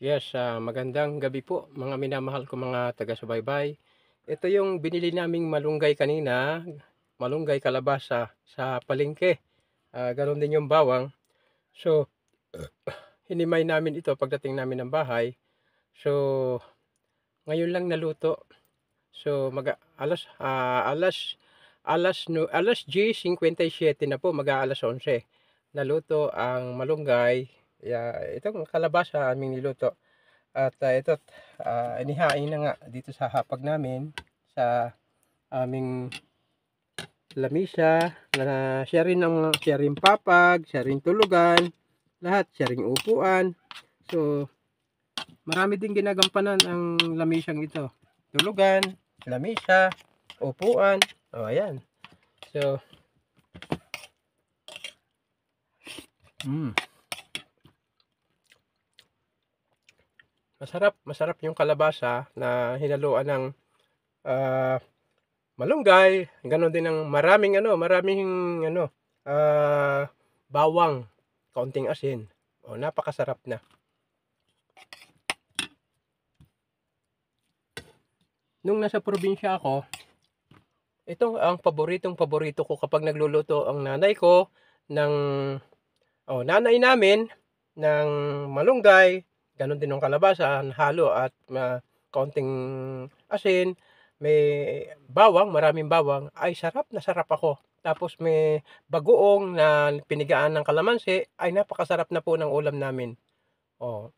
Yes, magandang gabi po mga minamahal ko mga taga-subaybay. Ito yung binili naming malunggay kanina, malunggay kalabasa sa palengke. Ganoon din yung bawang. So, hinimay namin ito pagdating namin ng bahay. So, ngayon lang naluto. So, alas 10:57 na po, mag-aalas 11. Naluto ang malunggay. Itong kalabasa aming niluto. At ito't inihain na nga dito sa hapag namin sa aming lamisa na siya rin papag, siya rin tulugan, lahat siya rin upuan. So, marami din ginagampanan ang lamisang ito. Tulugan, lamisa, upuan. O, ayan. So, masarap yung kalabasa na hinaluan ng ah, malunggay, gano'n din ang maraming bawang, kaunting asin. O, napakasarap na. Nung nasa probinsya ako, ito ang paborito ko kapag nagluluto ang nanay ko ng nanay namin ng malunggay, gano'n din ng kalabasa, halo at kaunting asin, may bawang, maraming bawang, ay sarap na sarap ako. Tapos may bagoong na pinigaan ng kalamansi, ay napakasarap na po ng ulam namin. Oh,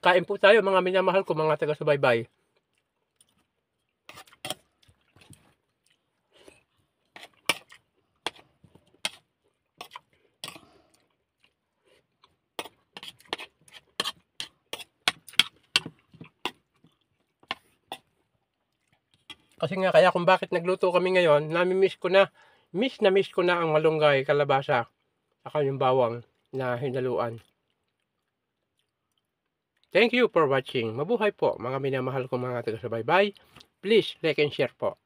kain po tayo mga minamahal ko mga taga-subaybay. Kasi nga kaya kung bakit nagluto kami ngayon, miss ko na ang malunggay, kalabasa, saka yung bawang na hinaluan. Thank you for watching. Mabuhay po mga minamahal ko mga taga-subaybay. Please like and share po.